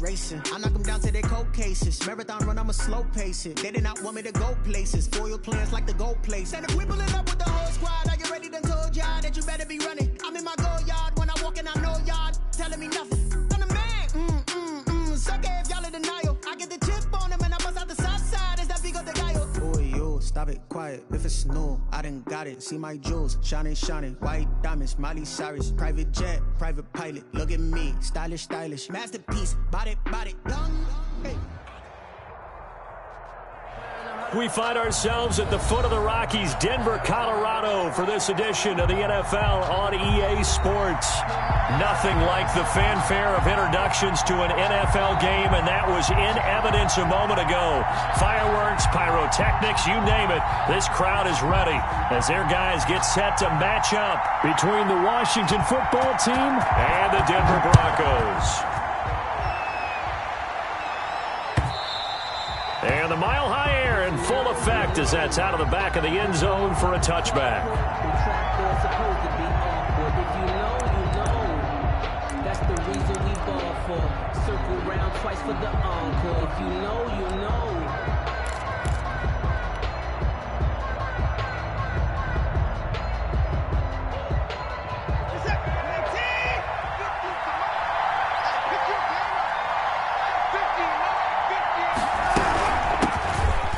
racing. I knock them down to their cold cases. Marathon run, I'ma slow pace it. They did not want me to go places. Foil plans like the gold place. And if we pulling up with the whole squad, are you ready? Done told y'all that you better be running. I'm in my go yard when I walk in, I know y'all telling me nothing. I'm the man. Suck it if y'all in denial. I get the chip on them and I bust out the south side. Is that Vigo de Gallo? Boy, yo, stop it, quiet. If it's new, I done got it. See my jewels, shining, shining. White diamonds, Miley Cyrus. Private jet, private pilot. Look at me, stylish, stylish. Masterpiece, body, young. Hey. We find ourselves at the foot of the Rockies, Denver, Colorado, for this edition of the NFL on EA Sports. Nothing like the fanfare of introductions to an NFL game, and that was in evidence a moment ago. Fireworks, pyrotechnics, you name it. This crowd is ready as their guys get set to match up between the Washington football team and the Denver Broncos. And the mile-high air in full effect as that's out of the back of the end zone for a touchback. That's the reason we ball for. Circle round twice for the encore. If you know, you know.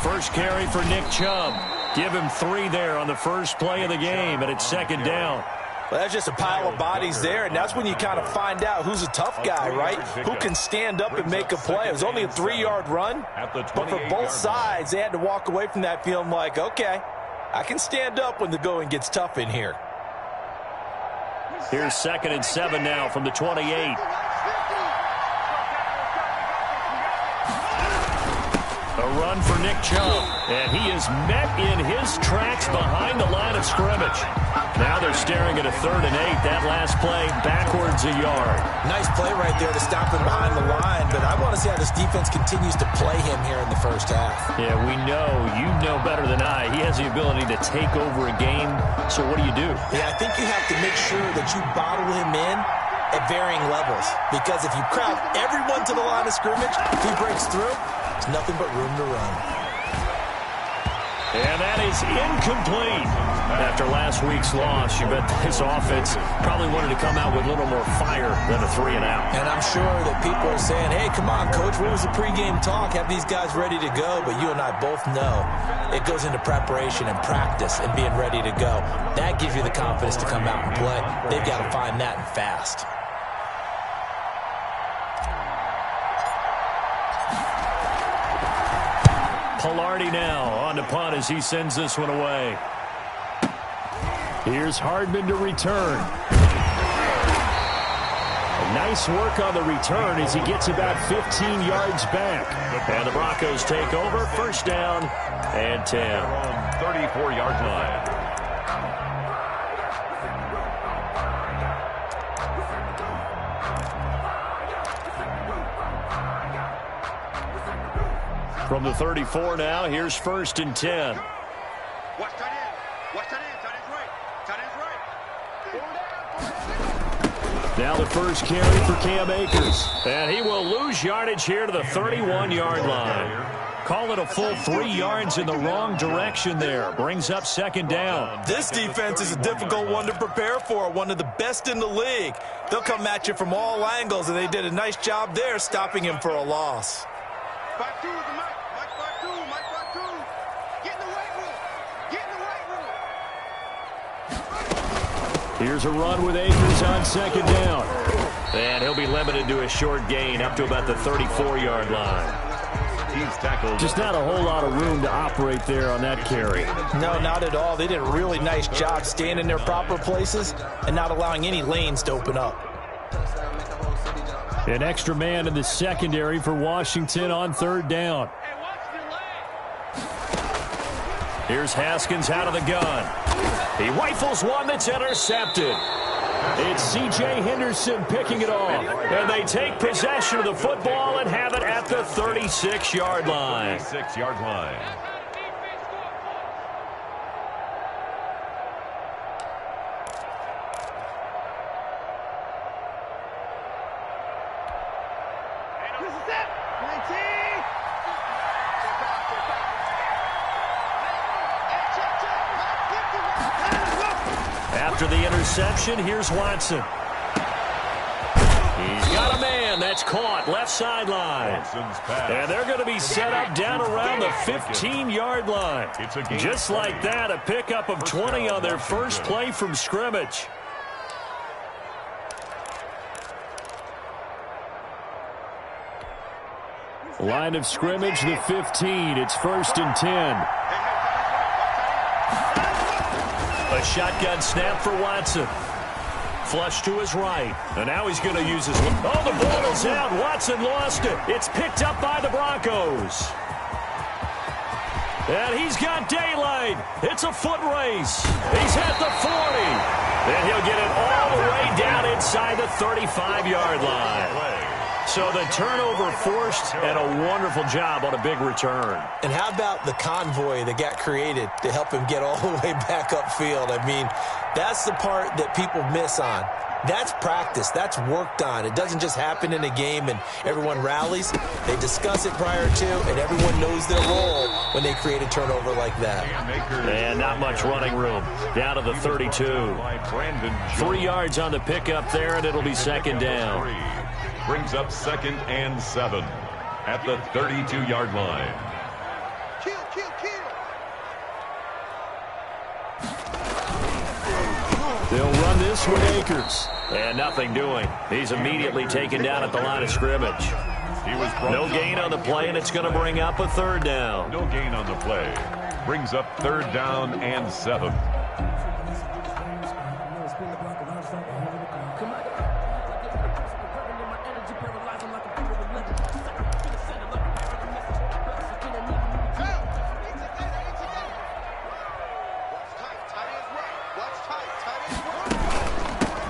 First carry for Nick Chubb. Give him 3 there on the first play of the game, and it's second down. Well, that's just a pile of bodies there, and that's when you kind of find out who's a tough guy, right? Who can stand up and make a play. It was only a 3-yard run, but for both sides, they had to walk away from that feeling like, okay, I can stand up when the going gets tough in here. Here's 2nd and 7 now from the 28. A run for Nick Chubb, and he is met in his tracks behind the line of scrimmage. Now they're staring at a 3rd and 8. That last play backwards a yard. Nice play right there to stop him behind the line, but I want to see how this defense continues to play him here in the first half. Yeah, we know. You know better than I. He has the ability to take over a game, so what do you do? Yeah, I think you have to make sure that you bottle him in at varying levels, because if you crowd everyone to the line of scrimmage, if he breaks through, there's nothing but room to run. And that is incomplete. After last week's loss, you bet this offense probably wanted to come out with a little more fire than a 3-and-out. And I'm sure that people are saying, hey, come on, Coach, what was the pregame talk? Have these guys ready to go? But you and I both know it goes into preparation and practice and being ready to go. That gives you the confidence to come out and play. They've got to find that and fast. Pilardi now on to punt as he sends this one away. Here's Hardman to return. Nice work on the return as he gets about 15 yards back. And the Broncos take over, first down and 10. 34-yard line. From the 34 now, here's 1st and 10. Watch tight end. Watch tight end. Tight end's right. Tight end's right. Now the first carry for Cam Akers. And he will lose yardage here to the 31-yard line. Call it a full 3 yards in the wrong direction there. Brings up second down. This defense is a difficult one to prepare for, one of the best in the league. They'll come at you from all angles, and they did a nice job there stopping him for a loss. 5-2 is the Mike. Mike 5-2. Mike 5-2. Get in the weight room. Get in the weight room. Here's a run with Akers on second down. And he'll be limited to a short gain up to about the 34-yard line. Just not a whole lot of room to operate there on that carry. No, not at all. They did a really nice job staying in their proper places and not allowing any lanes to open up. An extra man in the secondary for Washington on third down. Here's Haskins out of the gun. He rifles one that's intercepted. It's C.J. Henderson picking it off. And they take possession of the football and have it at the 36-yard line. 36-yard line. After the interception, here's Watson. He's got a man. That's caught. Left sideline. And they're going to be set up down around the 15-yard line. Just like that, a pickup of 20 on their first play from scrimmage. Line of scrimmage, the 15. It's 1st and 10. A shotgun snap for Watson. Flush to his right. And now he's going to use his... Oh, the ball is out. Watson lost it. It's picked up by the Broncos. And he's got daylight. It's a foot race. He's at the 40. And he'll get it all the way down inside the 35-yard line. So the turnover forced, and a wonderful job on a big return. And how about the convoy that got created to help him get all the way back upfield? I mean, that's the part that people miss on. That's practice. That's worked on. It doesn't just happen in a game and everyone rallies. They discuss it prior to, and everyone knows their role when they create a turnover like that. And not much running room. Down to the 32. 3 yards on the pickup there, and it'll be 2nd down. Brings up 2nd and 7 at the 32-yard line. Kill, kill, kill. They'll run this with Akers. And nothing doing. He's immediately taken down at the line of scrimmage. No gain on the play, and it's going to bring up a 3rd down. No gain on the play. Brings up 3rd down and 7.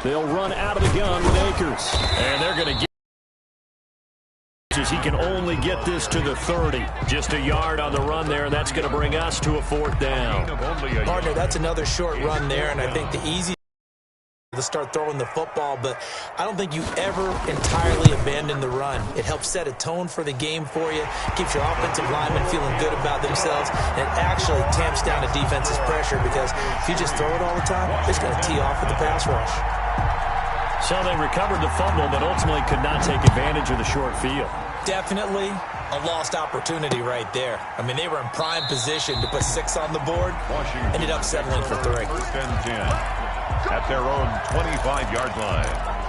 They'll run out of the gun with Akers. And they're going to get... as he can only get this to the 30. Just a yard on the run there, and that's going to bring us to a 4th down. Partner, that's another short run there, and I think the easy to start throwing the football, but I don't think you ever entirely abandon the run. It helps set a tone for the game for you, keeps your offensive linemen feeling good about themselves, and it actually tamps down a defense's pressure because if you just throw it all the time, it's going to tee off with the pass rush. So they recovered the fumble, but ultimately could not take advantage of the short field. Definitely a lost opportunity right there. I mean, they were in prime position to put 6 on the board, ended up settling for 3. 1st and 10 at their own 25-yard line.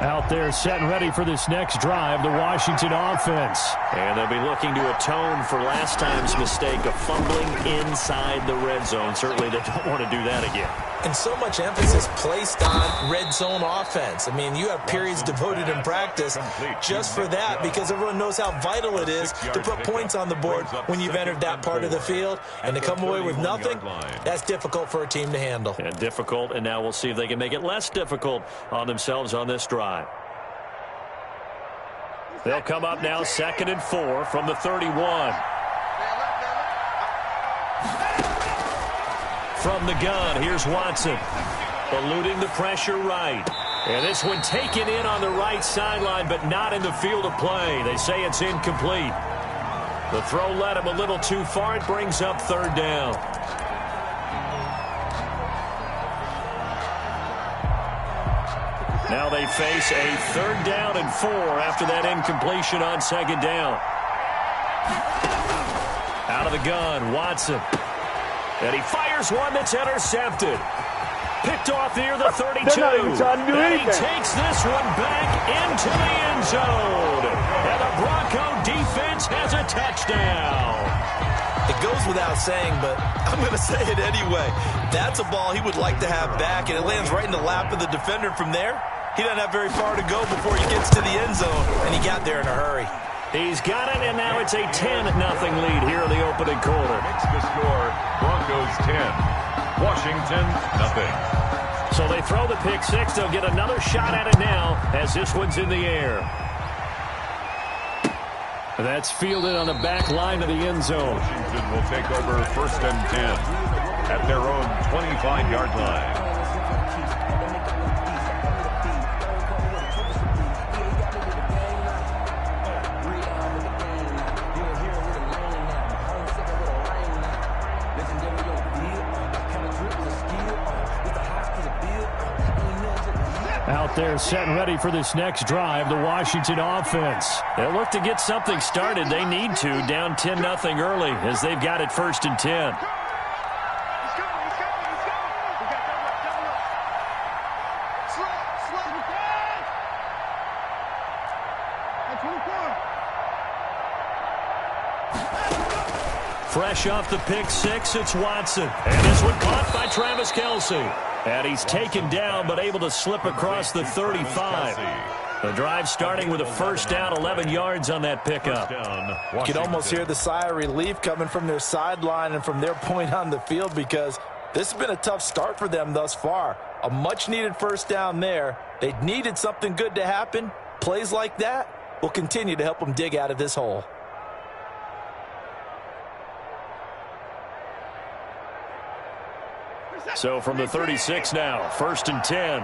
Out there set and ready for this next drive, the Washington offense. And they'll be looking to atone for last time's mistake of fumbling inside the red zone. Certainly they don't want to do that again. And so much emphasis placed on red zone offense. I mean, you have periods devoted in practice just for that because everyone knows how vital it is to put points on the board when you've entered that part of the field. And to come away with nothing, that's difficult for a team to handle. And difficult, and now we'll see if they can make it less difficult on themselves on this drive. They'll come up now 2nd and 4 from the 31. From the gun, here's Watson. Eluding the pressure right. And this one taken in on the right sideline, but not in the field of play. They say it's incomplete. The throw led him a little too far. It brings up 3rd down. Now they face a 3rd down and 4 after that incompletion on 2nd down. Out of the gun, Watson. And he fires one that's intercepted. Picked off near the 32. And he takes this one back into the end zone. And the Bronco defense has a touchdown. It goes without saying, but I'm going to say it anyway. That's a ball he would like to have back, and it lands right in the lap of the defender from there. He doesn't have very far to go before he gets to the end zone, and he got there in a hurry. He's got it, and now it's a 10-0 lead here in the opening quarter. Makes the score Broncos 10, Washington nothing. So they throw the pick 6. They'll get another shot at it now as this one's in the air. That's fielded on the back line of the end zone. Washington will take over 1st and 10. at their own 25-yard line. Out there set and ready for this next drive, the Washington offense. They'll look to get something started. They need to, down 10-0 early as they've got it 1st and 10. Fresh off the pick six, it's Watson. And this one caught by Travis Kelce. And he's taken down, but able to slip across the 35. The drive starting with a first down, 11 yards on that pickup. You can almost hear the sigh of relief coming from their sideline and from their point on the field, because this has been a tough start for them thus far. A much-needed first down there. They needed something good to happen. Plays like that will continue to help them dig out of this hole. So from the 36 now, 1st and 10.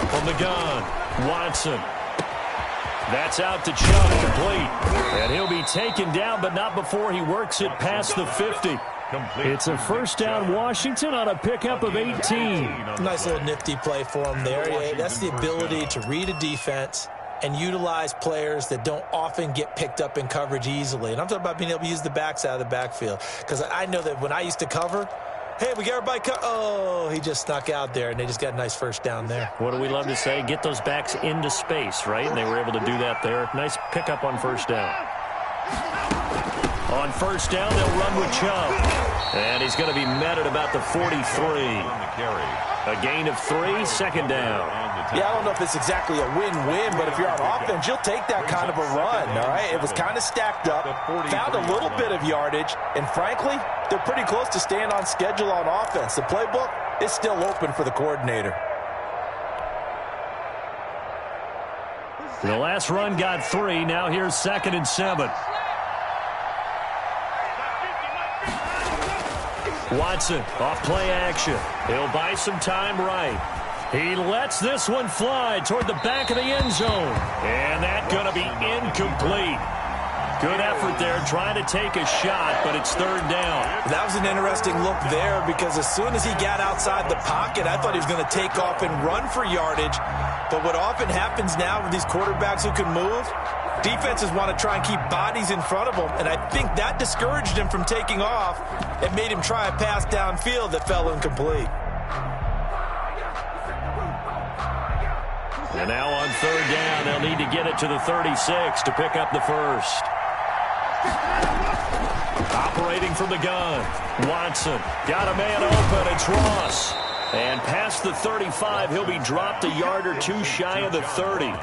From the gun, Watson. That's out to Chubb, complete. And he'll be taken down, but not before he works it past the 50. It's a first down, Washington, on a pickup of 18. Nice little nifty play for him there. Yeah, that's the ability to read a defense and utilize players that don't often get picked up in coverage easily. And I'm talking about being able to use the backs out of the backfield. Because I know that when I used to cover, hey, we got everybody oh, he just snuck out there, and they just got a nice first down there. What do we love to say? Get those backs into space, right? And they were able to do that there. Nice pickup on first down. On first down, they'll run with Chubb. And he's going to be met at about the 43. A gain of 3, 2nd down. Yeah, I don't know if it's exactly a win-win, but if you're on offense, you'll take that kind of a run, all right? It was kind of stacked up, found a little bit of yardage, and frankly, they're pretty close to staying on schedule on offense. The playbook is still open for the coordinator. The last run got 3. Now here's 2nd and 7. Watson off play action. He'll buy some time right. He lets this one fly toward the back of the end zone. And that's going to be incomplete. Good effort there trying to take a shot, but it's 3rd down. That was an interesting look there, because as soon as he got outside the pocket, I thought he was going to take off and run for yardage. But what often happens now with these quarterbacks who can move, defenses want to try and keep bodies in front of them, and I think that discouraged him from taking off and made him try a pass downfield that fell incomplete. And now on 3rd down, they'll need to get it to the 36 to pick up the first. Operating from the gun, Watson got a man open. It's Ross. And past the 35, he'll be dropped a yard or 2 shy of the 30.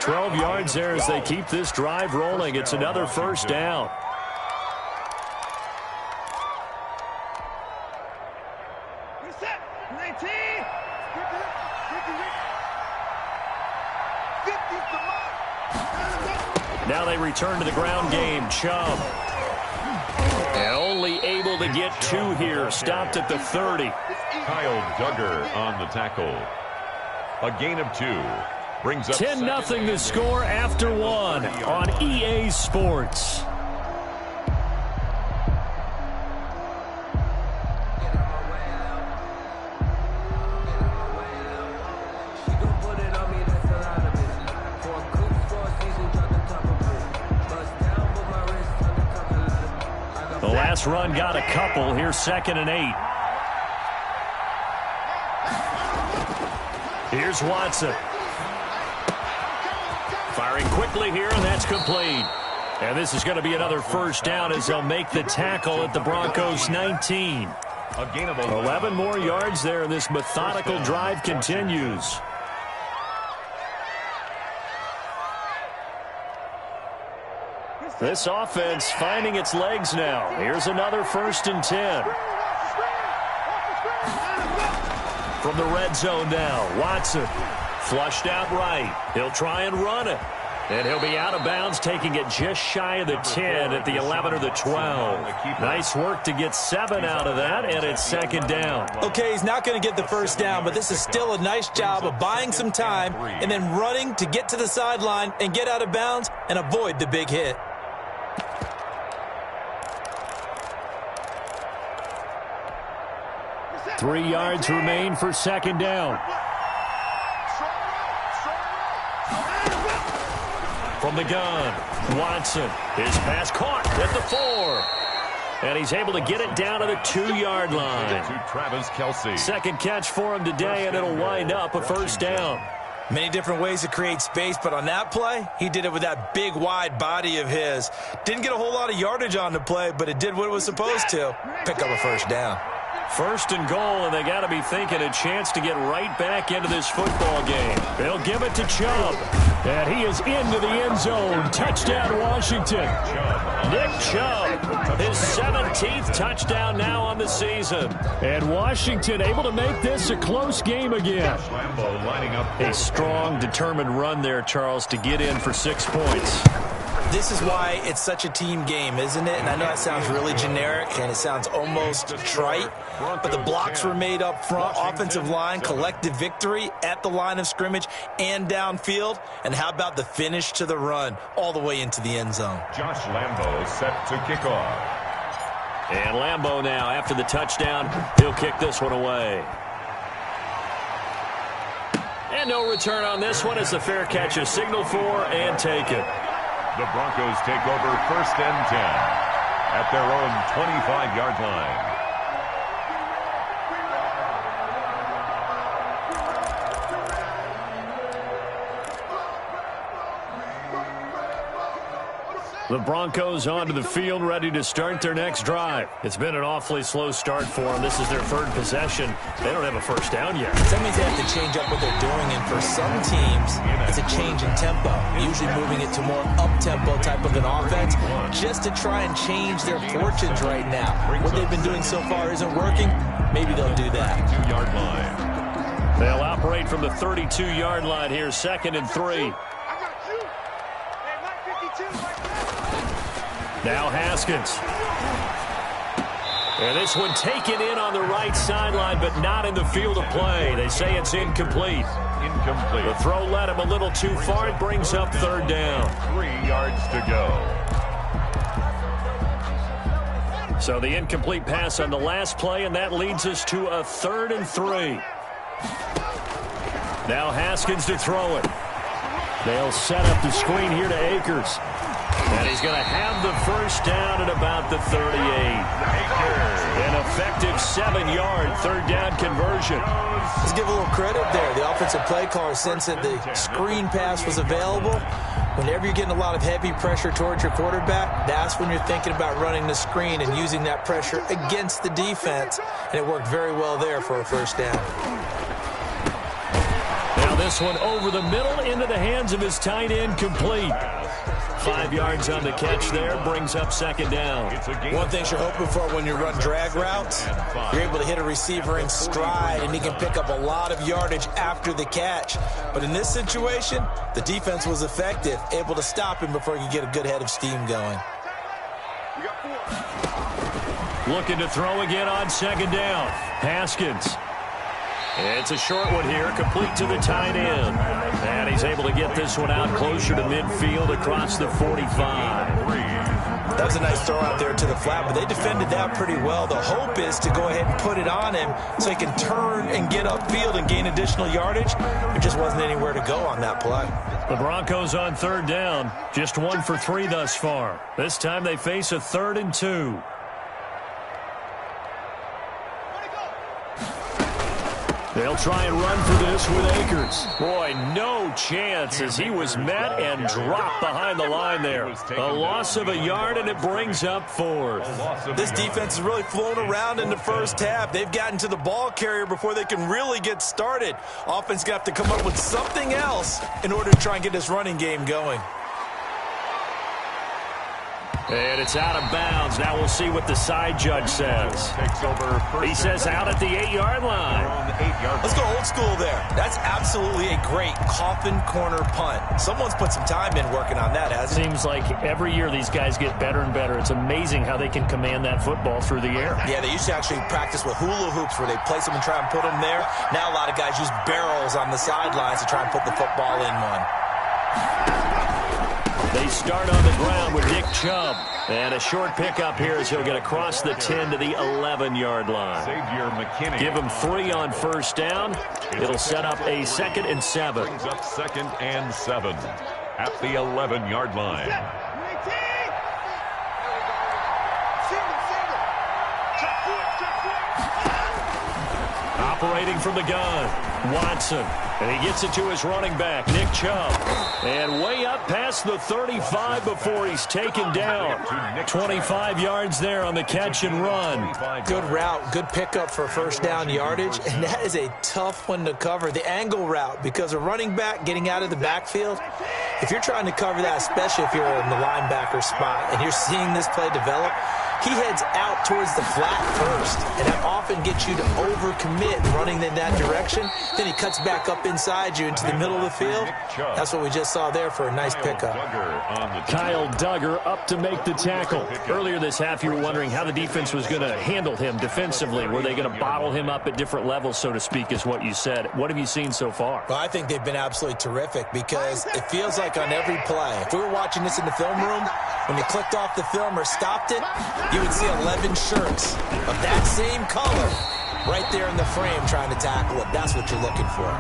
12 yards there as they keep this drive rolling. It's another first down. Now they return to the ground game. Chubb. And only able to get 2 here. Stopped at the 30. Kyle Duggar on the tackle. A gain of 2. Brings up 10-0 the score after 1 on EA Sports. The last run got a couple. Here's 2nd and 8. Here's Watson. Firing quickly here, and that's complete. And this is going to be another first down as they'll make the tackle at the Broncos 19. A gain of 11 more yards there, and this methodical drive continues. This offense finding its legs now. Here's another 1st and 10. From the red zone now, Watson flushed out right. He'll try and run it. And he'll be out of bounds, taking it just shy of the 10 at the 11 or the 12. Nice work to get 7 out of that, and it's second down. Okay, he's not going to get the first down, but this is still a nice job of buying some time and then running to get to the sideline and get out of bounds and avoid the big hit. Three yards remain for second down. From the gun, Watson. His pass caught at the 4. And he's able to get it down to the 2-yard line. To Travis Kelce. Second catch for him today, and it'll wind up a first down. Many different ways to create space, but on that play, he did it with that big, wide body of his. Didn't get a whole lot of yardage on the play, but it did what it was supposed to. Pick up a first down. First and goal, and they got to be thinking a chance to get right back into this football game. They'll give it to Chubb, and he is into the end zone. Touchdown, Washington. Nick Chubb, his 17th touchdown now on the season. And Washington able to make this a close game again. A strong, determined run there, Charles, to get in for 6 points. This is why it's such a team game, isn't it? And I know that sounds really generic and it sounds almost trite, but the blocks were made up front, offensive line, collective victory at the line of scrimmage and downfield. And how about the finish to the run all the way into the end zone? Josh Lambo set to kick off. And Lambo now, after the touchdown, he'll kick this one away. And no return on this one as the fair catch is signaled for and taken. The Broncos take over first and 10 at their own 25-yard line. The Broncos onto the field, ready to start their next drive. It's been an awfully slow start for them. This is their third possession. They don't have a first down yet. That means they have to change up what they're doing, and for some teams, it's a change in tempo, usually moving it to more up-tempo type of an offense, just to try and change their fortunes right now. What they've been doing so far isn't working. Maybe they'll do that. 2-yard line. They'll operate from the 32-yard line here, second and 3. Now Haskins. And this one taken in on the right sideline, but not in the field of play. They say it's incomplete. Incomplete. The throw led him a little too far. It brings up third down. 3 yards to go. So the incomplete pass on the last play, and that leads us to a 3rd and 3. Now Haskins to throw it. They'll set up the screen here to Akers. And he's going to have the first down at about the 38. An effective 7-yard third down conversion. Let's give a little credit there. The offensive play caller sensed that the screen pass was available. Whenever you're getting a lot of heavy pressure towards your quarterback, that's when you're thinking about running the screen and using that pressure against the defense. And it worked very well there for a first down. Now this one over the middle into the hands of his tight end, complete. 5 yards on the catch there, brings up second down. One thing you're hoping for when you run drag routes, you're able to hit a receiver in stride, and he can pick up a lot of yardage after the catch. But in this situation, the defense was effective, able to stop him before he could get a good head of steam going. Looking to throw again on second down. Haskins. It's a short one here, complete to the tight end. And he's able to get this one out closer to midfield across the 45. That was a nice throw out there to the flat, but they defended that pretty well. The hope is to go ahead and put it on him so he can turn and get upfield and gain additional yardage. There just wasn't anywhere to go on that play. The Broncos on third down, just 1 for 3 thus far. This time they face a 3rd and 2. They'll try and run for this with Akers. Boy, no chance as he was met and dropped behind the line there. A loss of a yard, and it brings up 4th. This defense has really flown around in the first half. They've gotten to the ball carrier before they can really get started. Offense got to come up with something else in order to try and get this running game going. And it's out of bounds. Now we'll see what the side judge says. He says out at the 8-yard line. Let's go old school there. That's absolutely a great coffin corner punt. Someone's put some time in working on that, hasn't it? Seems like every year these guys get better and better. It's amazing how they can command that football through the air. Yeah, they used to actually practice with hula hoops where they place them and try and put them there. Now a lot of guys use barrels on the sidelines to try and put the football in one. They start on the ground with Nick Chubb. And a short pickup here as he'll get across the 10 to the 11-yard line. Give him 3 on first down. It'll set up a 2nd and 7. Brings up 2nd and 7 at the 11-yard line. Operating from the gun, Watson. And he gets it to his running back, Nick Chubb. And way up past the 35 before he's taken down. 25 yards there on the catch and run. Good route, good pickup for first down yardage. And that is a tough one to cover, the angle route, because a running back getting out of the backfield, if you're trying to cover that, especially if you're in the linebacker spot and you're seeing this play develop, he heads out towards the flat first, and that often gets you to overcommit running in that direction. Then he cuts back up inside you into the middle of the field. That's what we just saw there for a nice pickup. Kyle Duggar up to make the tackle. Earlier this half, you were wondering how the defense was going to handle him defensively. Were they going to bottle him up at different levels, so to speak, is what you said. What have you seen so far? Well, I think they've been absolutely terrific because it feels like on every play, if we were watching this in the film room, when you clicked off the film or stopped it, you would see 11 shirts of that same color right there in the frame trying to tackle it. That's what you're looking for.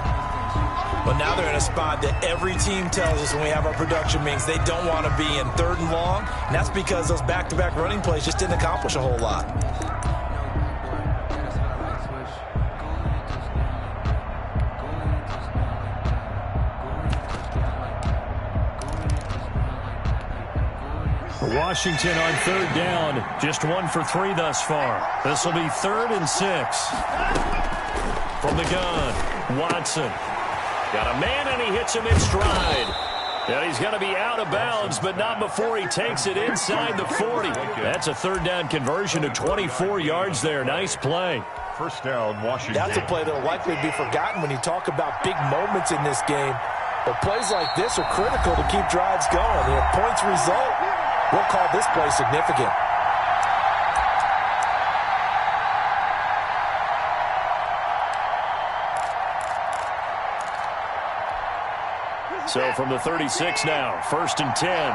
But now they're in a spot that every team tells us when we have our production meetings they don't want to be in 3rd and long, and that's because those back-to-back running plays just didn't accomplish a whole lot. Washington on 3rd down, just 1 for 3 thus far. This will be 3rd and 6. From the gun, Watson. Got a man, and he hits him in stride. And he's going to be out of bounds, but not before he takes it inside the 40. That's a 3rd down conversion to 24 yards there. Nice play. First down, Washington. That's a play that will likely be forgotten when you talk about big moments in this game. But plays like this are critical to keep drives going. And if points result, we'll call this play significant. So from the 36 now, 1st and 10.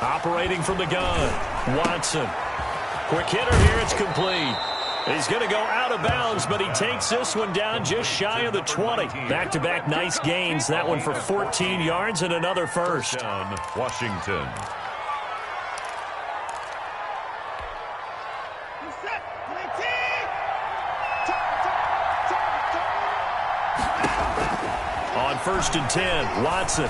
Operating from the gun, Watson. Quick hitter here, it's complete. He's going to go out of bounds, but he takes this one down just shy of the 20. Back-to-back nice gains. That one for 14 yards and another first. Down, Washington. On 1st and 10, Watson.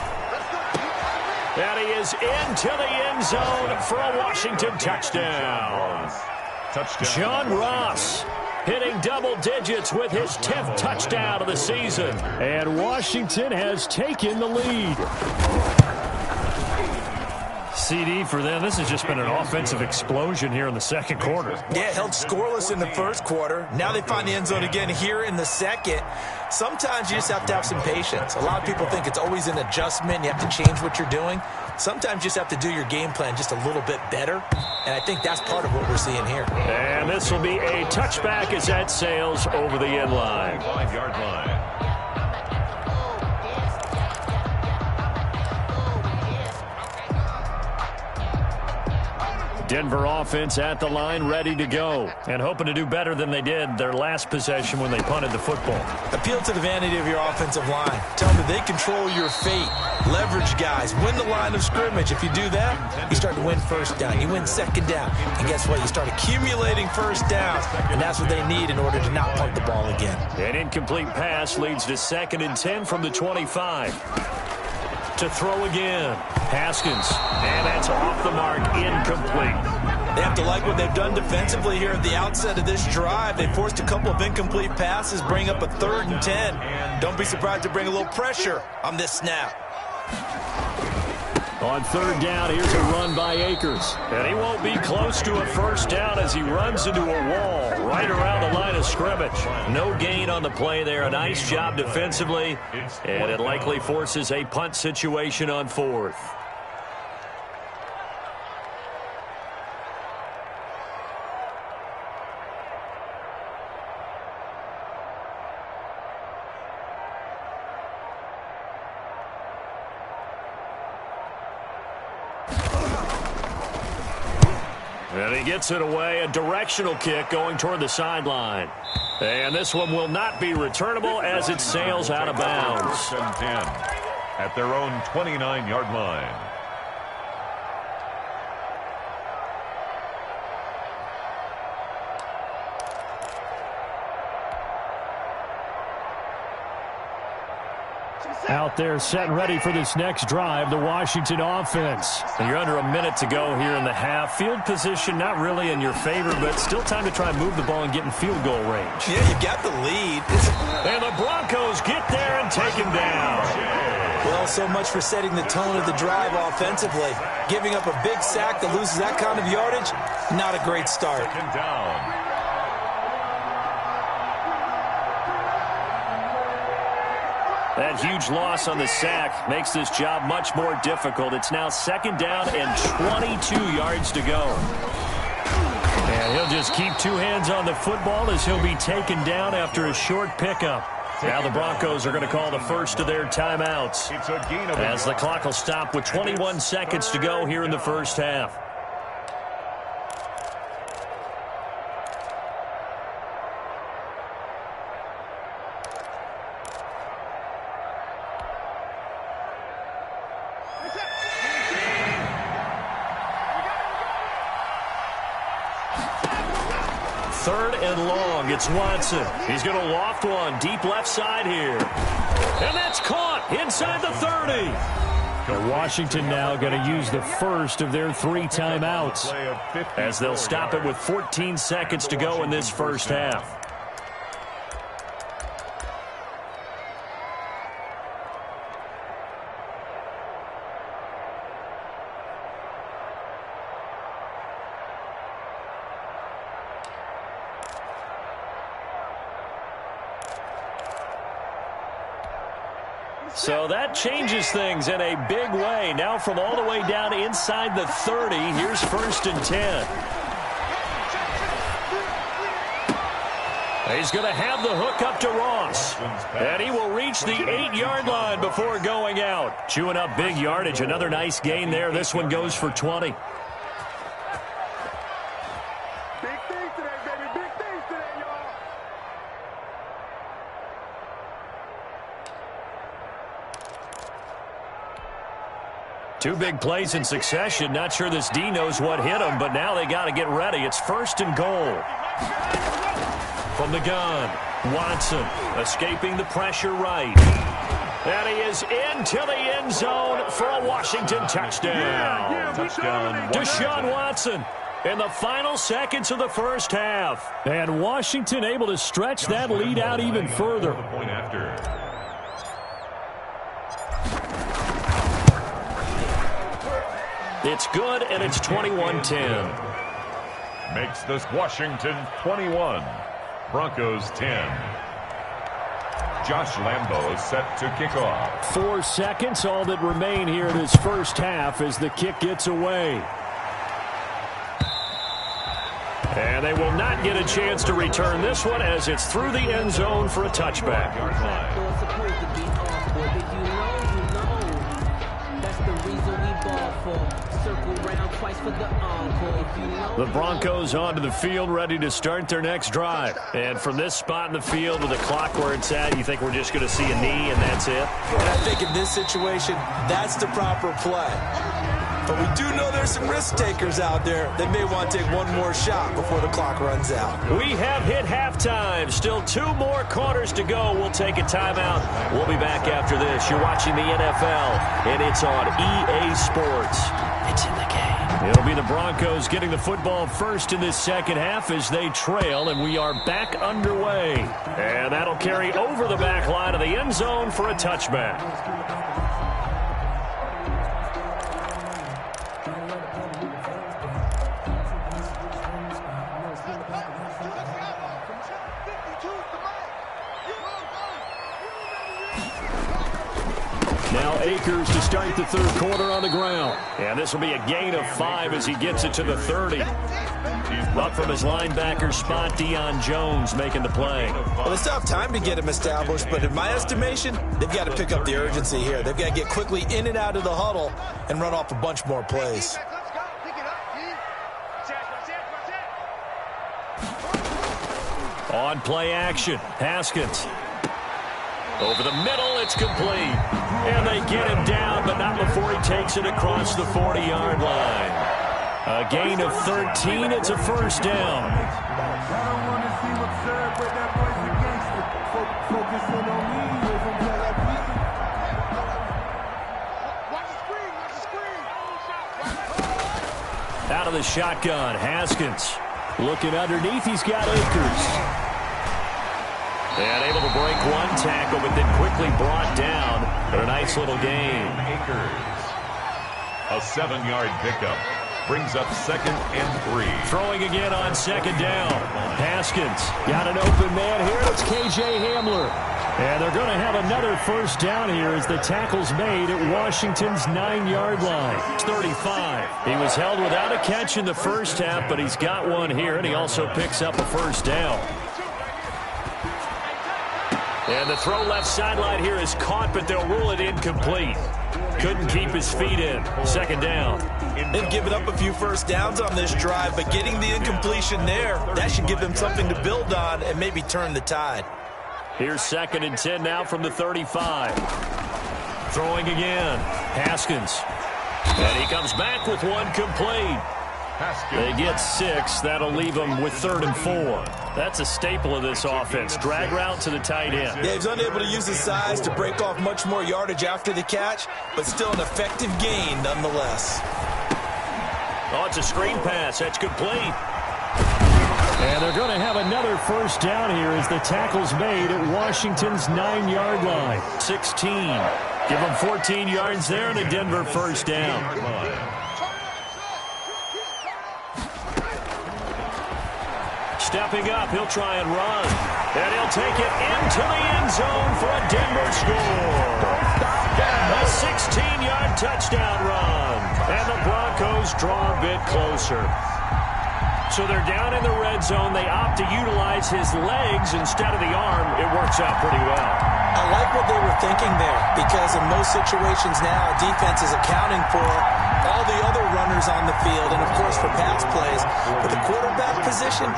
And he is into the end zone for a Washington touchdown. John Ross hitting double digits with his 10th touchdown of the season. And Washington has taken the lead. CD for them. This has just been an offensive explosion here in the 2nd quarter. Yeah, held scoreless in the 1st quarter. Now they find the end zone again here in the 2nd. Sometimes you just have to have some patience. A lot of people think it's always an adjustment. You have to change what you're doing. Sometimes you just have to do your game plan just a little bit better. And I think that's part of what we're seeing here. And this will be a touchback as that sails over the end line. 5-yard line. Denver offense at the line, ready to go, and hoping to do better than they did their last possession when they punted the football. Appeal to the vanity of your offensive line. Tell them they control your fate. Leverage guys. Win the line of scrimmage. If you do that, you start to win first down. You win second down. And guess what? You start accumulating first downs, and that's what they need in order to not punt the ball again. An incomplete pass leads to 2nd and 10 from the 25. To throw again, Haskins, and that's off the mark, incomplete. They have to like what they've done defensively here at the outset of this drive. They forced a couple of incomplete passes, bring up a 3rd and 10. Don't be surprised to bring a little pressure on this snap. On third down, here's a run by Akers. And he won't be close to a first down as he runs into a wall right around the line of scrimmage. No gain on the play there. A nice job defensively. And it likely forces a punt situation on fourth. And he gets it away, a directional kick going toward the sideline. And this one will not be returnable as it sails out of bounds. 1st and 10 at their own 29-yard line. Out there set and ready for this next drive, the Washington offense. And you're under a minute to go here in the half. Field position not really in your favor, but still time to try and move the ball and get in field goal range. Yeah, you got the lead. And the Broncos get there and take him down. Well, so much for setting the tone of the drive offensively. Giving up a big sack that loses that kind of yardage, not a great start. 2nd down. That huge loss on the sack makes this job much more difficult. It's now 2nd down and 22 yards to go. And he'll just keep two hands on the football as he'll be taken down after a short pickup. Now the Broncos are going to call the first of their timeouts as the clock will stop with 21 seconds to go here in the first half. Third and long, it's Watson. He's going to loft one deep left side here. And that's caught inside the 30. And Washington now going to use the first of their 3 timeouts as they'll stop it with 14 seconds to go in this first half. So that changes things in a big way. Now from all the way down inside the 30, here's 1st and 10. He's going to have the hook up to Ross. And he will reach the 8-yard line before going out. Chewing up big yardage. Another nice gain there. This one goes for 20. Two big plays in succession. Not sure this D knows what hit him, but now they got to get ready. It's 1st and goal. From the gun, Watson escaping the pressure right. And he is into the end zone for a Washington touchdown. Touchdown. Deshaun Watson in the final seconds of the first half. And Washington able to stretch that lead out even further. The point after. It's good, and it's 21-10. Makes this Washington 21, Broncos 10. Josh Lambo is set to kick off. 4 seconds, all that remain here in this first half as the kick gets away. And they will not get a chance to return this one as it's through the end zone for a touchback. The Broncos onto the field, ready to start their next drive. And from this spot in the field with the clock where it's at, you think we're just going to see a knee and that's it? And I think in this situation, that's the proper play. But we do know there's some risk takers out there that may want to take one more shot before the clock runs out. We have hit halftime. Still 2 more quarters to go. We'll take a timeout. We'll be back after this. You're watching the NFL, and it's on EA Sports. It's in the game. It'll be the Broncos getting the football first in this second half as they trail, and we are back underway. And that'll carry over the back line of the end zone for a touchback. Now Akers to start the third quarter on the ground. And this will be a gain of 5 as he gets it to the 30. Up from his linebacker spot, Deion Jones making the play. Well, they still have time to get him established, but in my estimation, they've got to pick up the urgency here. They've got to get quickly in and out of the huddle and run off a bunch more plays. On play action, Haskins. Over the middle, it's complete. And they get him down, but not before he takes it across the 40-yard line. A gain of 13, it's a first down. Out of the shotgun, Haskins. Looking underneath, he's got Akers. And able to break one tackle, but then quickly brought down. But a nice little gain. Akers. A 7-yard pickup. Brings up 2nd and 3. Throwing again on 2nd down. Haskins got an open man here. It's KJ Hamler. And they're going to have another first down here as the tackle's made at Washington's 9-yard line. It's 35. He was held without a catch in the first half, but he's got one here, and he also picks up a first down. And the throw left sideline here is caught, but they'll rule it incomplete. Couldn't keep his feet in. 2nd down. They've given up a few first downs on this drive, but getting the incompletion there, that should give them something to build on and maybe turn the tide. Here's 2nd and 10 now from the 35. Throwing again. Haskins. And he comes back with one complete. They get 6. That'll leave them with 3rd and 4. That's a staple of this offense. Drag route to the tight end. Yeah, he's unable to use his size to break off much more yardage after the catch, but still an effective gain nonetheless. Oh, it's a screen pass. That's complete. And they're going to have another first down here as the tackle's made at Washington's 9-yard line. 16. Give them 14 yards there and a Denver first down. Stepping up, he'll try and run. And he'll take it into the end zone for a Denver score. A 16-yard touchdown run. And the Broncos draw a bit closer. So they're down in the red zone. They opt to utilize his legs instead of the arm. It works out pretty well. I like what they were thinking there, because in most situations now, defense is accounting for all the other runners on the field and, of course, for pass plays. But the quarterback position,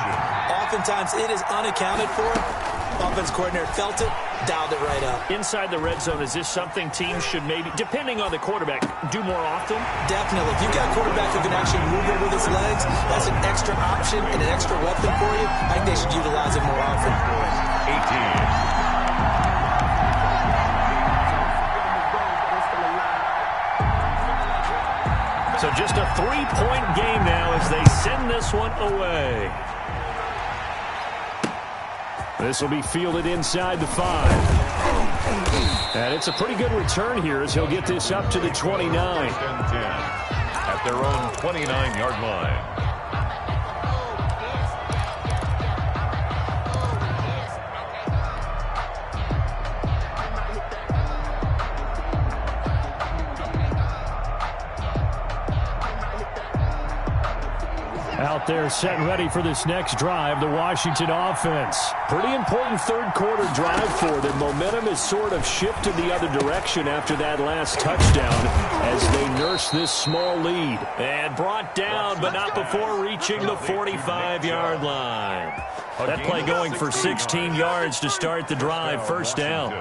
oftentimes it is unaccounted for. Offense coordinator felt it, dialed it right up. Inside the red zone, is this something teams should maybe, depending on the quarterback, do more often? Definitely. If you've got a quarterback who can actually move it with his legs, that's an extra option and an extra weapon for you. I think they should utilize it more often. 18. So just a 3-point game now as they send this one away. This will be fielded inside the 5. And it's a pretty good return here as he'll get this up to the 29. 10 at their own 29-yard line. Out there set and ready for this next drive, the Washington offense. Pretty important third quarter drive for them. Momentum has sort of shifted the other direction after that last touchdown as they nurse this small lead. And brought down, but not before reaching the 45-yard line. That play going for 16 yards to start the drive. First down.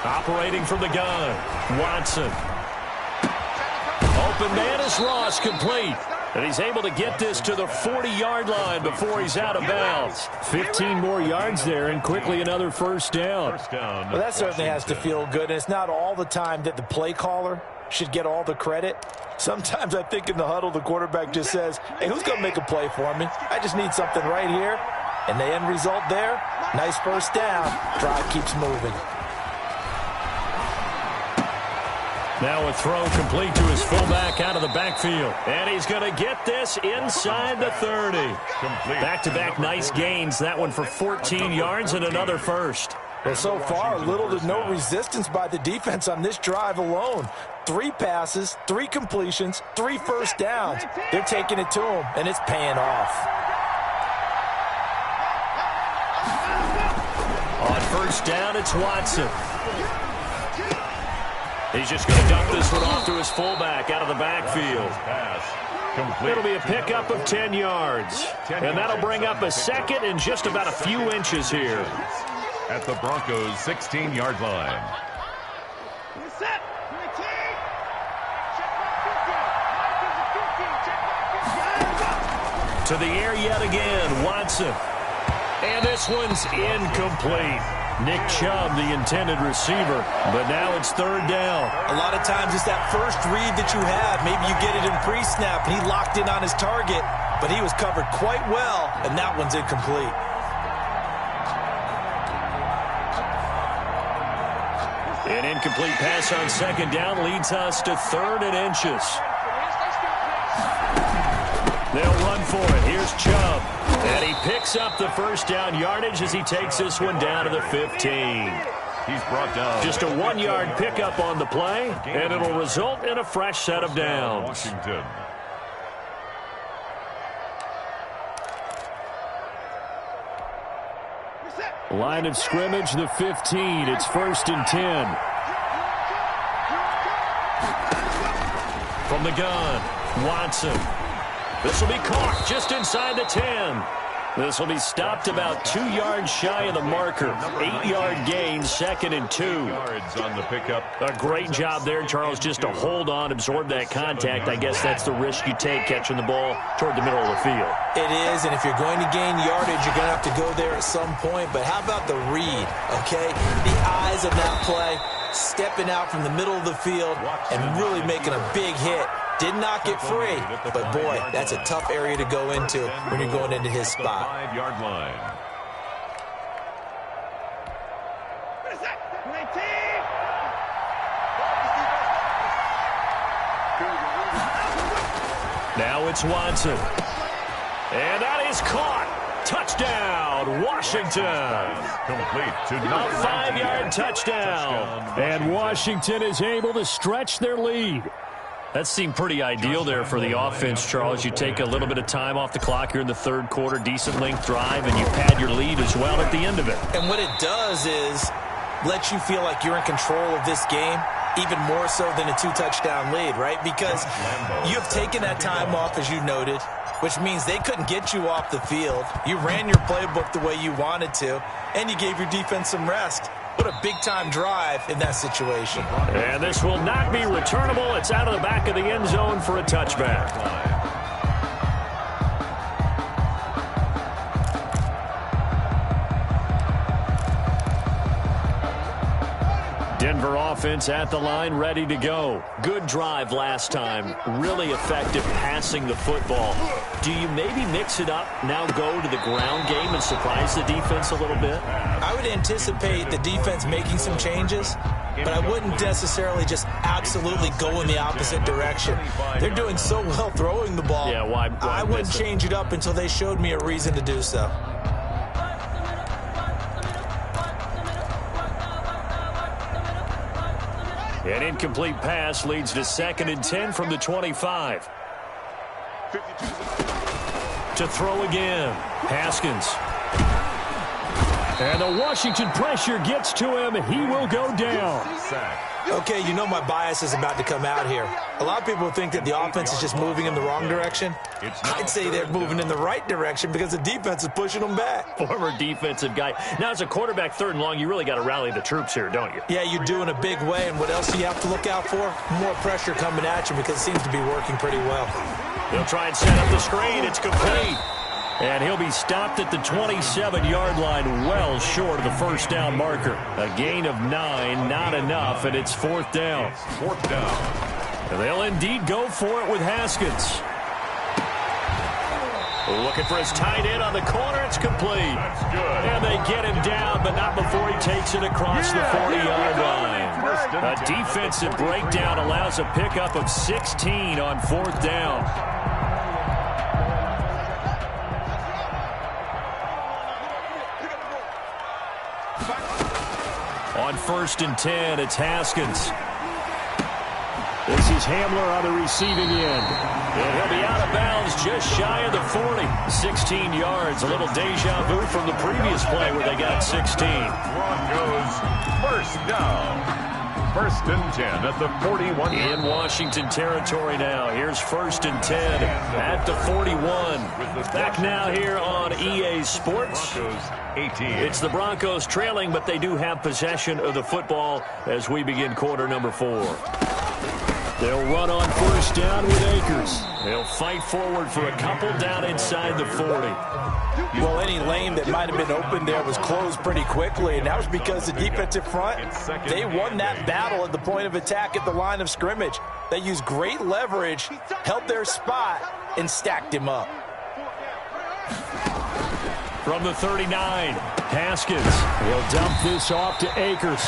Operating from the gun, Watson. Open man is Ross, complete. And he's able to get this to the 40-yard line before he's out of bounds. 15 more yards there and quickly another first down. Well, that certainly has to feel good. And it's not all the time that the play caller should get all the credit. Sometimes I think in the huddle, the quarterback just says, hey, who's going to make a play for me? I just need something right here. And the end result there, nice first down. Drive keeps moving. Now a throw complete to his fullback out of the backfield. And he's going to get this inside the 30. Back-to-back nice gains. That one for 14 yards and another first. Well, so far, little to no resistance by the defense on this drive alone. 3 passes, 3 completions, 3 first downs. They're taking it to him, and it's paying off. On first down, it's Watson. He's just going to dump this one off to his fullback out of the backfield. It'll be a pickup of 10 yards. And that'll bring up a second and just about a few inches here. At the Broncos' 16-yard line. To the air yet again, Watson. And this one's incomplete. Nick Chubb, the intended receiver, but now it's third down. A lot of times it's that first read that you have. Maybe you get it in pre-snap, and he locked in on his target, but he was covered quite well, and that one's incomplete. An incomplete pass on second down leads us to 3rd and inches. They'll run for it. Here's Chubb. And he picks up the first down yardage as he takes this one down to the 15. He's brought down. Just a 1-yard pickup on the play, and it'll result in a fresh set of downs. Washington. Line of scrimmage, the 15. It's 1st and 10. From the gun, Watson. This will be caught just inside the 10. This will be stopped about 2 yards shy of the marker. 8-yard gain, 2nd and 2. Yards on the pickup. A great job there, Charles, just to hold on, absorb that contact. I guess that's the risk you take catching the ball toward the middle of the field. It is, and if you're going to gain yardage, you're going to have to go there at some point. But how about the read, okay? The eyes of that play, stepping out from the middle of the field and really making a big hit. Did not get free, but boy, that's a tough area to go into when you're going into his spot. 5-yard line. Now it's Watson. And that is caught. Touchdown, Washington. Complete to A 5-yard touchdown. And Washington is able to stretch their lead. That seemed pretty ideal there for the offense, Charles. You take a little bit of time off the clock here in the 3rd quarter, decent length drive, and you pad your lead as well at the end of it. And what it does is let you feel like you're in control of this game, even more so than a 2-touchdown lead, right? Because you have taken that time off, as you noted, which means they couldn't get you off the field. You ran your playbook the way you wanted to, and you gave your defense some rest. What a big-time drive in that situation. And this will not be returnable. It's out of the back of the end zone for a touchback. Denver offense at the line, ready to go. Good drive last time. Really effective passing the football. Do you maybe mix it up, now go to the ground game and surprise the defense a little bit? I would anticipate the defense making some changes, but I wouldn't necessarily just absolutely go in the opposite direction. They're doing so well throwing the ball. Yeah, why I wouldn't change it up until they showed me a reason to do so. An incomplete pass leads to 2nd and 10 from the 25. To throw again, Haskins. And the Washington pressure gets to him. He will go down. Okay, you know my bias is about to come out here. A lot of people think that the offense is just moving in the wrong direction. I'd say they're moving in the right direction because the defense is pushing them back. Former defensive guy. Now, as a quarterback, 3rd and long, you really got to rally the troops here, don't you? Yeah, you're doing a big way, and what else do you have to look out for? More pressure coming at you because it seems to be working pretty well. They'll try and set up the screen. It's complete. And he'll be stopped at the 27-yard line, well short of the first down marker. A gain of 9, not enough, and it's 4th down. 4th down. They'll indeed go for it with Haskins. Looking for his tight end on the corner. It's complete. That's good. And they get him down, but not before he takes it across the 40-yard line. A defensive breakdown allows a pickup of 16 on 4th down. On 1st and 10, it's Haskins. This is Hamler on the receiving end. And he'll be out of bounds just shy of the 40. 16 yards. A little deja vu from the previous play where they got 16. Broncos first down. 1st and 10 at the 41. In Washington territory now. Here's 1st and 10 at the 41. Back now here on EA Sports. 18. It's the Broncos trailing, but they do have possession of the football as we begin quarter number 4. They'll run on 1st down with Akers. They'll fight forward for a couple down inside the 40. Well, any lane that might have been open there was closed pretty quickly, and that was because the defensive front, they won that battle at the point of attack at the line of scrimmage. They used great leverage, held their spot, and stacked him up. From the 39, Haskins. He'll dump this off to Akers.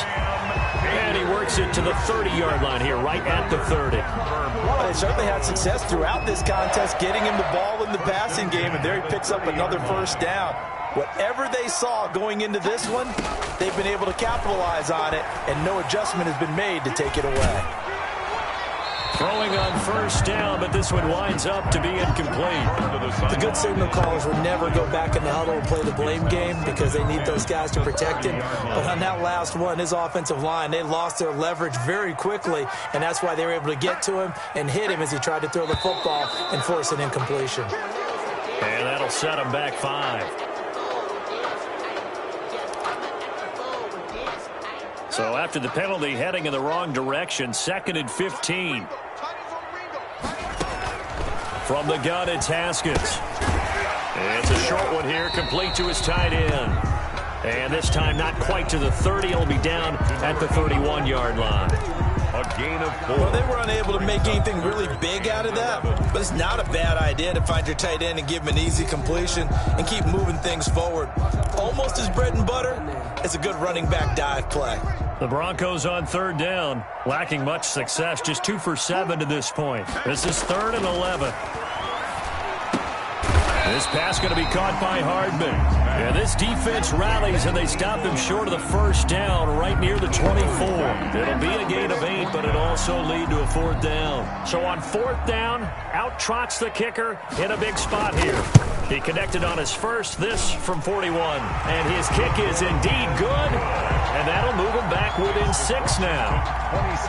And he works it to the 30-yard line here, right at the 30. Well, they certainly had success throughout this contest, getting him the ball in the passing game, and there he picks up another 1st down. Whatever they saw going into this one, they've been able to capitalize on it, and no adjustment has been made to take it away. Throwing on 1st down, but this one winds up to be incomplete. The good signal callers would never go back in the huddle and play the blame game because they need those guys to protect him. But on that last one, his offensive line, they lost their leverage very quickly, and that's why they were able to get to him and hit him as he tried to throw the football and force an incompletion. And that'll set him back 5. So after the penalty, heading in the wrong direction, 2nd and 15. From the gun, it's Haskins. It's a short one here, complete to his tight end. And this time not quite to the 30. It'll be down at the 31-yard line. A gain of 4. Well, they were unable to make anything really big out of that, but it's not a bad idea to find your tight end and give him an easy completion and keep moving things forward. Almost as bread and butter, it's a good running back dive play. The Broncos on 3rd down, lacking much success, just 2 for 7 to this point. This is 3rd and 11. This pass going to be caught by Hardman. And this defense rallies, and they stop him short of the 1st down right near the 24. It'll be a gain of 8, but it'll also lead to a 4th down. So on 4th down, out trots the kicker in a big spot here. He connected on his first, this from 41. And his kick is indeed good, and that'll move him back within 6 now.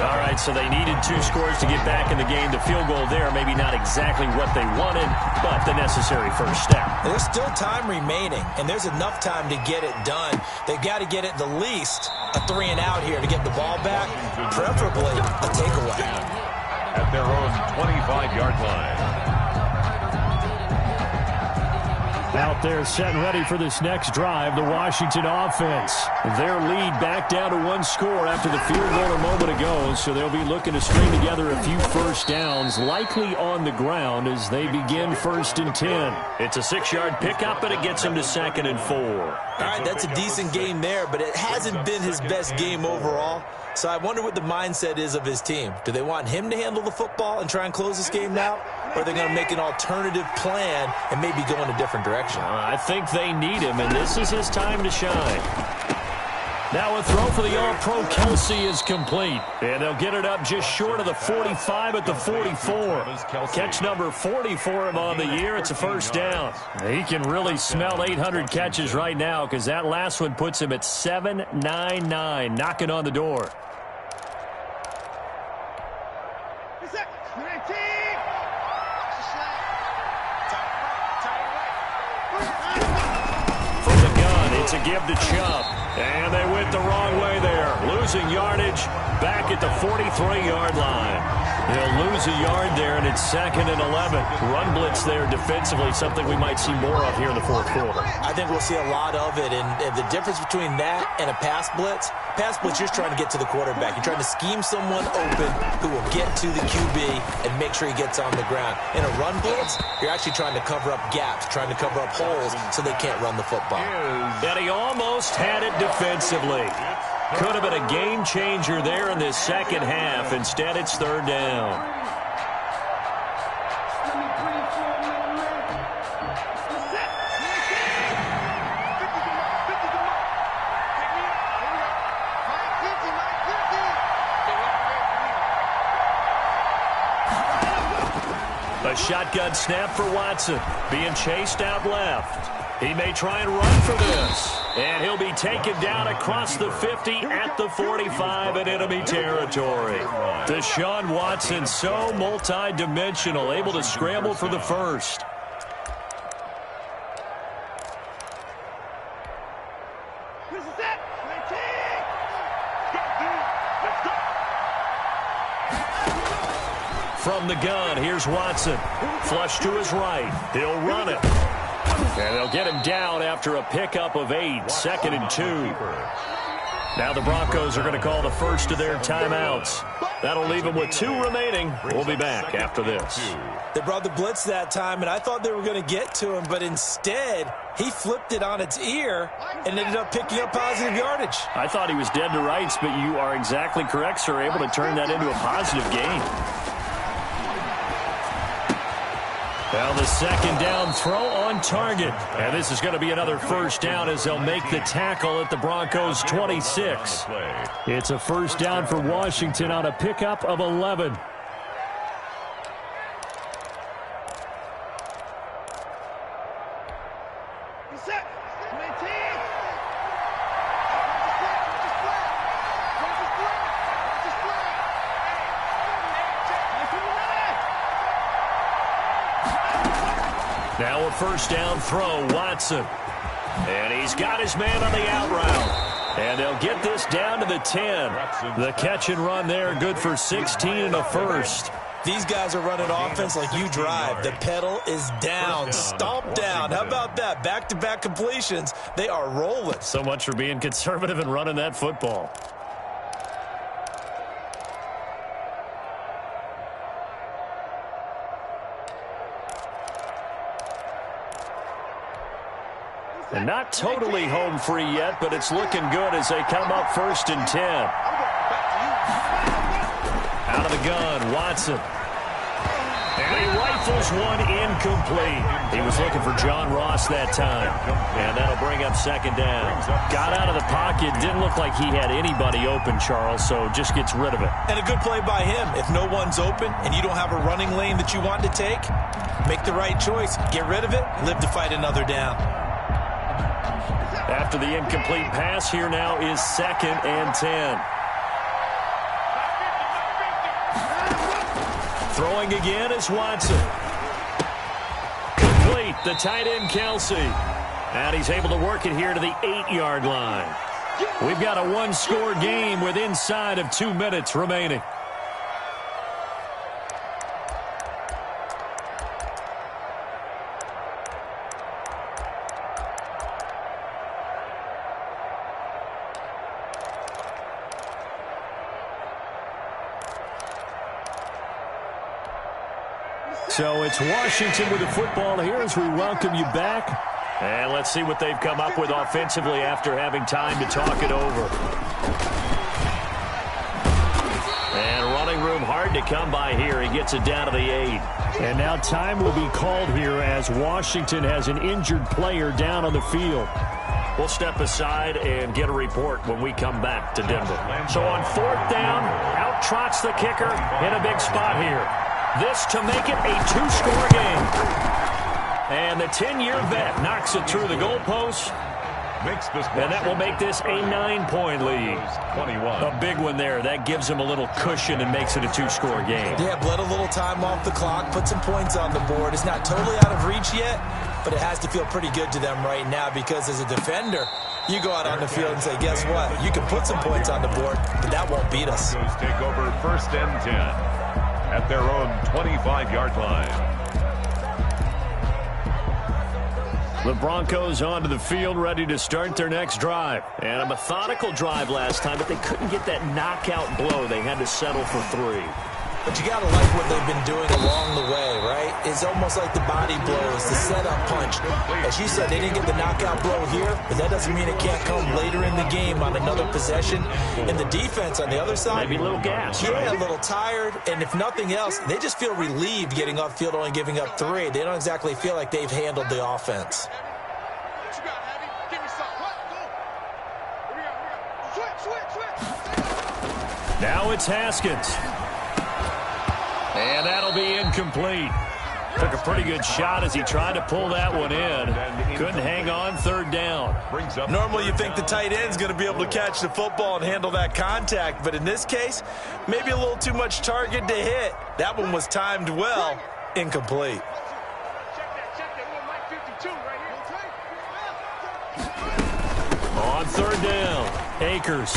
All right, so they needed 2 scores to get back in the game. The field goal there, maybe not exactly what they wanted, but the necessary first step. There's still time remaining, and there's enough time to get it done. They've got to get at the least a 3 and out here to get the ball back, preferably a takeaway. At their own 25-yard line. Out there set and ready for this next drive, the Washington offense. Their lead back down to 1 score after the field goal a moment ago, so they'll be looking to string together a few 1st downs, likely on the ground as they begin 1st and 10. It's a 6-yard pickup, and it gets him to 2nd and 4. All right, that's a decent game there, but it hasn't been his best game overall. So I wonder what the mindset is of his team. Do they want him to handle the football and try and close this game out? Or are they going to make an alternative plan and maybe go in a different direction? I think they need him, and this is his time to shine. Now a throw for the All-Pro Kelsey is complete. And they'll get it up just short of the 45 at the 44. Catch number 40 for him on the year. It's a 1st down. He can really smell 800 catches right now because that last one puts him at 799, knocking on the door. To give to Chubb, and they went the wrong way there, losing yardage back at the 43-yard line. He'll lose a yard there, and it's 2nd and 11. Run blitz there defensively, something we might see more of here in the fourth quarter. I think we'll see a lot of it, and the difference between that and a pass blitz, you're trying to get to the quarterback. You're trying to scheme someone open who will get to the QB and make sure he gets on the ground. In a run blitz, you're actually trying to cover up gaps, trying to cover up holes so they can't run the football. And he almost had it defensively. Could have been a game changer there in this second half. Instead, it's 3rd down. A shotgun snap for Watson, being chased out left. He may try and run for this. And he'll be taken down across the 50 at the 45 in enemy territory. Deshaun Watson, so multi-dimensional, able to scramble for the first. From the gun, here's Watson. Flush to his right. He'll run it. And they'll get him down after a pickup of 8, 2nd and 2. Now the Broncos are going to call the first of their timeouts. That'll leave them with 2 remaining. We'll be back after this. They brought the blitz that time, and I thought they were going to get to him, but instead he flipped it on its ear and ended up picking up positive yardage. I thought he was dead to rights, but you are exactly correct, sir. Able to turn that into a positive gain. Well, the 2nd down throw on target. And this is going to be another first down as they'll make the tackle at the Broncos' 26. It's a first down for Washington on a pickup of 11. Now a first down throw, Watson. And he's got his man on the out route. And they'll get this down to the 10. The catch and run there, good for 16 and a first. These guys are running offense like you drive. The pedal is down, stomp down. How about that? Back-to-back completions. They are rolling. So much for being conservative and running that football. And not totally home free yet, but it's looking good as they come up 1st and 10. Out of the gun, Watson. And he rifles one incomplete. He was looking for John Ross that time. And that'll bring up 2nd down. Got out of the pocket. Didn't look like he had anybody open, Charles, so just gets rid of it. And a good play by him. If no one's open and you don't have a running lane that you want to take, make the right choice. Get rid of it. Live to fight another down. After the incomplete pass, here now is 2nd and 10. Throwing again is Watson. Complete, the tight end Kelsey. And he's able to work it here to the 8-yard line. We've got a 1-score game with inside of 2 minutes remaining. So it's Washington with the football here as we welcome you back. And let's see what they've come up with offensively after having time to talk it over. And running room hard to come by here. He gets it down to the 8. And now time will be called here as Washington has an injured player down on the field. We'll step aside and get a report when we come back to Denver. So on 4th down, out trots the kicker in a big spot here. This to make it a 2-score game. And the 10-year vet knocks it through the goalpost. And that will make this a 9-point lead. 21. A big one there. That gives them a little cushion and makes it a 2-score game. Yeah, bled a little time off the clock, put some points on the board. It's not totally out of reach yet, but it has to feel pretty good to them right now because as a defender, you go out on the field and say, guess what? You can put some points on the board, but that won't beat us. Take over 1st and 10. at their own 25-yard line. The Broncos onto the field, ready to start their next drive. And a methodical drive last time, but they couldn't get that knockout blow. They had to settle for 3. But you got to like what they've been doing along the way, right? It's almost like the body blows, the setup punch. As you said, they didn't get the knockout blow here, but that doesn't mean it can't come later in the game on another possession. And the defense on the other side, maybe a little gas. Yeah, right? A little tired. And if nothing else, they just feel relieved getting upfield, only giving up 3. They don't exactly feel like they've handled the offense. What you got, Abby? Give me some. What? Go. Here we go. Switch. Now it's Haskins. And that'll be incomplete. Took a pretty good shot as he tried to pull that one in. Couldn't hang on, 3rd down. Normally you think the tight end's going to be able to catch the football and handle that contact, but in this case, maybe a little too much target to hit. That one was timed well, incomplete. Check that. Little Mike 52 right here. On 3rd down, Akers.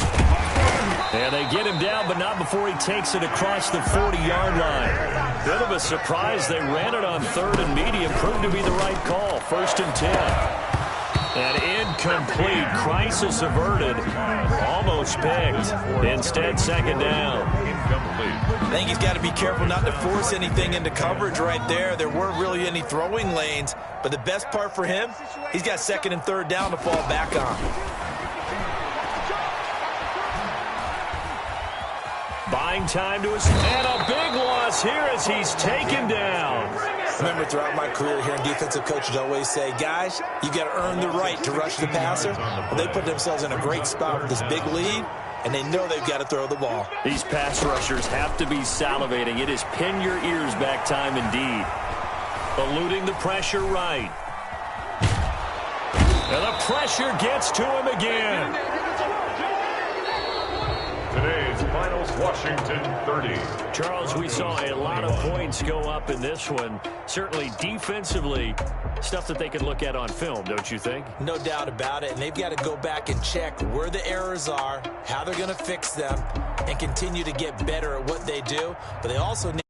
And they get him down, but not before he takes it across the 40-yard line. Bit of a surprise. They ran it on 3rd and medium. Proved to be the right call. 1st and 10. And incomplete. Crisis averted. Almost picked. Instead, 2nd down. I think he's got to be careful not to force anything into coverage right there. There weren't really any throwing lanes, but the best part for him, he's got 2nd and 3rd down to fall back on. Buying time to us, and a big loss here as he's taken down. Remember, throughout my career here in defensive coaches, I always say, guys, you got to earn the right to rush the passer. Well, they put themselves in a great spot with this big lead, and they know they've got to throw the ball. These pass rushers have to be salivating. It is pin your ears back time indeed. Eluding the pressure right. And the pressure gets to him again. Today's finals, Washington 30. Charles, we saw a lot of points go up in this one. Certainly defensively, stuff that they could look at on film, don't you think? No doubt about it. And they've got to go back and check where the errors are, how they're going to fix them, and continue to get better at what they do. But they also need